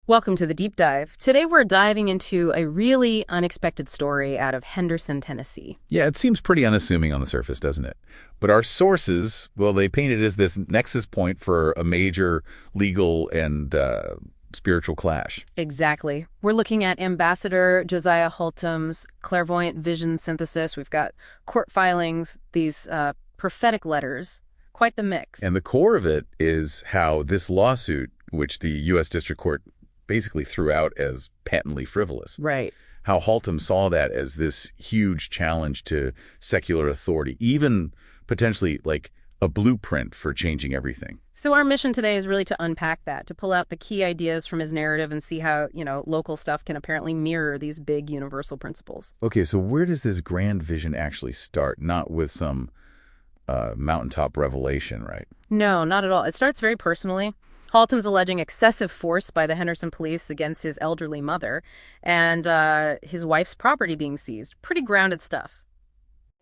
Welcome to the Deep Dive. Today we're diving into a really unexpected story out of Henderson, Tennessee. Yeah, it seems pretty unassuming on the surface, doesn't it? But our sources, well, they paint it as this nexus point for a major legal and spiritual clash. Exactly. We're looking at Ambassador Josiah Holtum's clairvoyant vision synthesis. We've got court filings, these prophetic letters. Quite the mix. And the core of it is how this lawsuit, which the U.S. District Court basically threw out as patently frivolous. Right. How Holtum saw that as this huge challenge to secular authority, even potentially like a blueprint for changing everything. So our mission today is really to unpack that, to pull out the key ideas from his narrative and see how, local stuff can apparently mirror these big universal principles. Okay, so where does this grand vision actually start? Not with some mountaintop revelation, right? No, not at all. It starts very personally. Haltom's alleging excessive force by the Henderson police against his elderly mother and his wife's property being seized. Pretty grounded stuff.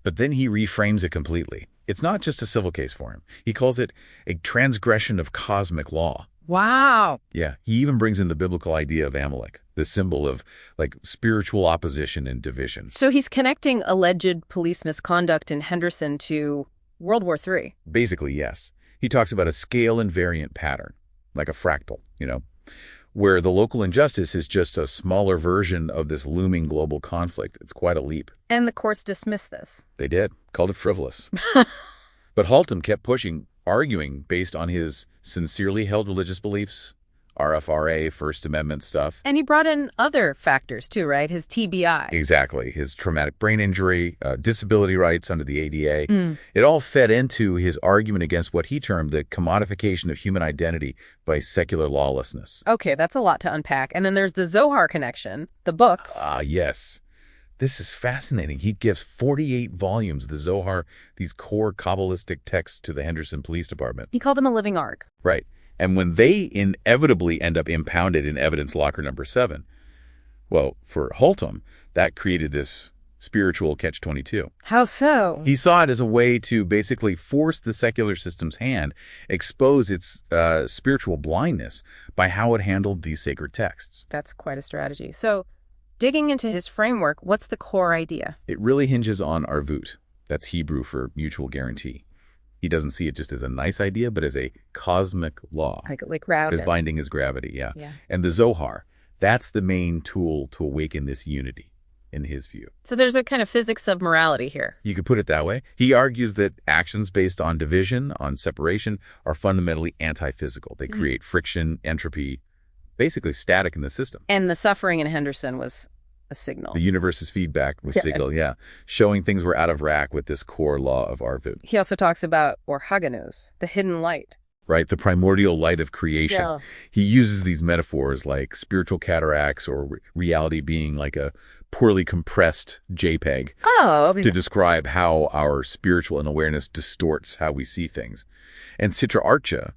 But then he reframes it completely. It's not just a civil case for him. He calls it a transgression of cosmic law. Wow. Yeah, he even brings in the biblical idea of Amalek, the symbol of like spiritual opposition and division. So he's connecting alleged police misconduct in Henderson to World War III. Basically, yes. He talks about a scale invariant pattern, like a fractal, where the local injustice is just a smaller version of this looming global conflict. It's quite a leap. And the courts dismissed this. They did. Called it frivolous. But Holtum kept pushing, arguing based on his sincerely held religious beliefs, RFRA, First Amendment stuff. And he brought in other factors too, right? His TBI. Exactly. His traumatic brain injury, disability rights under the ADA. It all fed into his argument against what he termed the commodification of human identity by secular lawlessness. Okay, that's a lot to unpack. And then there's the Zohar connection, the books. Yes. This is fascinating. He gives 48 volumes, the Zohar, these core Kabbalistic texts to the Henderson Police Department. He called them a living ark. Right. And when they inevitably end up impounded in evidence locker number 7, well, for Holtum, that created this spiritual catch-22. How so? He saw it as a way to basically force the secular system's hand, expose its spiritual blindness by how it handled these sacred texts. That's quite a strategy. So, digging into his framework, what's the core idea? It really hinges on arvut. That's Hebrew for mutual guarantee. He doesn't see it just as a nice idea, but as a cosmic law. Like grounded. As binding as gravity, yeah. Yeah. And the Zohar, that's the main tool to awaken this unity, in his view. So there's a kind of physics of morality here. You could put it that way. He argues that actions based on division, on separation, are fundamentally anti-physical. They create friction, entropy, basically static in the system. And the suffering in Henderson was a signal. The universe's feedback was signal, showing things were out of whack with this core law of arvut. He also talks about Orhaganus, the hidden light. Right, the primordial light of creation. Yeah. He uses these metaphors like spiritual cataracts or reality being like a poorly compressed JPEG to describe how our spiritual awareness distorts how we see things. And Citra Archa,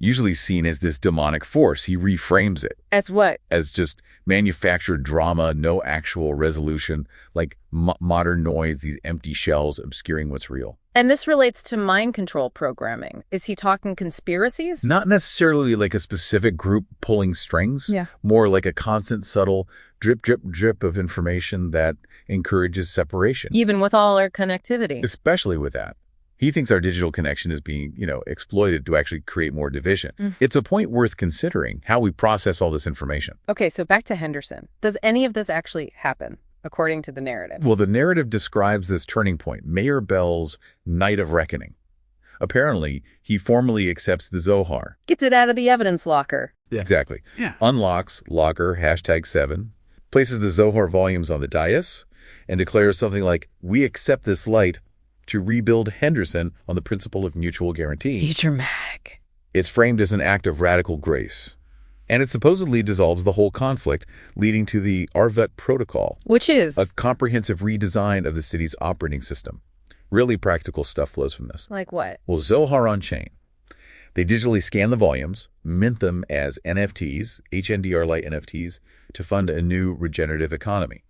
usually seen as this demonic force, he reframes it. As what? As just manufactured drama, no actual resolution, like modern noise, these empty shells obscuring what's real. And this relates to mind control programming. Is he talking conspiracies? Not necessarily like a specific group pulling strings. Yeah. More like a constant, subtle drip, drip, drip of information that encourages separation. Even with all our connectivity. Especially with that. He thinks our digital connection is being, exploited to actually create more division. It's a point worth considering, how we process all this information. Okay, so back to Henderson. Does any of this actually happen, according to the narrative? Well, the narrative describes this turning point, Mayor Bell's night of reckoning. Apparently, he formally accepts the Zohar. Gets it out of the evidence locker. Yeah. Exactly. Yeah. Unlocks locker #7, places the Zohar volumes on the dais, and declares something like, "We accept this light to rebuild Henderson on the principle of mutual guarantee." Be dramatic. It's framed as an act of radical grace. And it supposedly dissolves the whole conflict, leading to the Arvut Protocol. Which is? A comprehensive redesign of the city's operating system. Really practical stuff flows from this. Like what? Well, Zohar on chain. They digitally scan the volumes, mint them as NFTs, HNDR-like NFTs, to fund a new regenerative economy.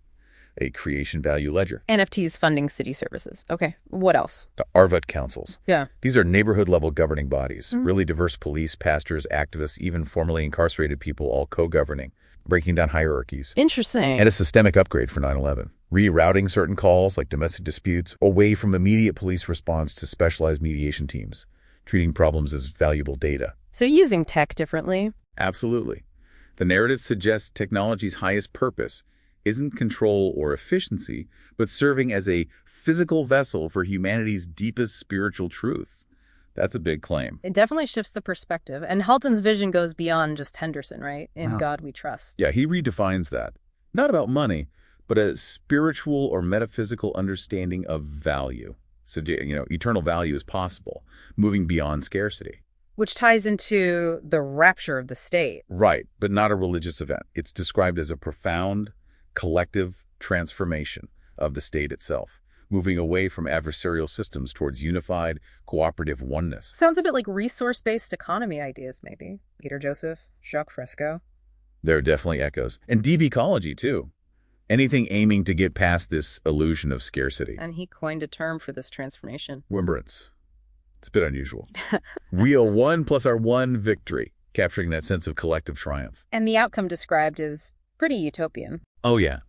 a creation value ledger. NFTs funding city services. Okay, what else? The ARVUT councils. Yeah. These are neighborhood-level governing bodies, really diverse police, pastors, activists, even formerly incarcerated people all co-governing, breaking down hierarchies. Interesting. And a systemic upgrade for 9/11. Rerouting certain calls, like domestic disputes, away from immediate police response to specialized mediation teams, treating problems as valuable data. So using tech differently? Absolutely. The narrative suggests technology's highest purpose isn't control or efficiency, but serving as a physical vessel for humanity's deepest spiritual truths. That's a big claim. It definitely shifts the perspective. And Halton's vision goes beyond just Henderson, right? In God we trust. Yeah, he redefines that. Not about money, but a spiritual or metaphysical understanding of value. So, eternal value is possible, moving beyond scarcity. Which ties into the rapture of the state. Right, but not a religious event. It's described as a profound, collective transformation of the state itself, moving away from adversarial systems towards unified, cooperative oneness. Sounds a bit like resource-based economy ideas, maybe. Peter Joseph, Jacques Fresco. There are definitely echoes. And deep ecology, too. Anything aiming to get past this illusion of scarcity. And he coined a term for this transformation. Remembrance. It's a bit unusual. We owe one plus our one victory, capturing that sense of collective triumph. And the outcome described is pretty utopian. Oh, yeah.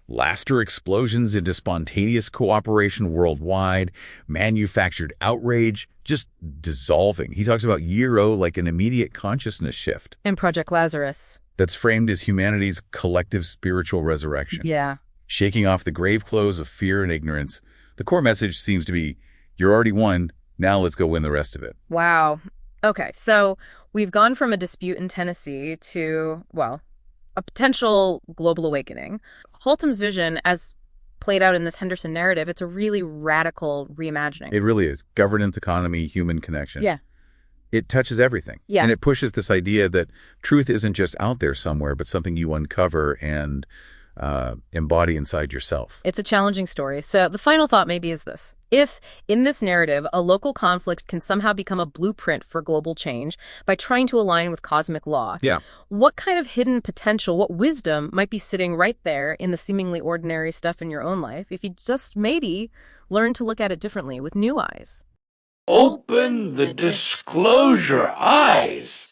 Laughter explosions into spontaneous cooperation worldwide, manufactured outrage just dissolving. He talks about Year O like an immediate consciousness shift. And Project Lazarus. That's framed as humanity's collective spiritual resurrection. Yeah. Shaking off the grave clothes of fear and ignorance. The core message seems to be, you're already won, now let's go win the rest of it. Wow. Okay, so we've gone from a dispute in Tennessee to, well, a potential global awakening. Haltom's vision, as played out in this Henderson narrative, it's a really radical reimagining. It really is. Governance, economy, human connection. Yeah. It touches everything. Yeah. And it pushes this idea that truth isn't just out there somewhere, but something you uncover and embody inside yourself. It's a challenging story. So the final thought maybe is this. If, in this narrative, a local conflict can somehow become a blueprint for global change by trying to align with cosmic law, what kind of hidden potential, what wisdom might be sitting right there in the seemingly ordinary stuff in your own life if you just maybe learn to look at it differently with new eyes? Open the disclosure eyes.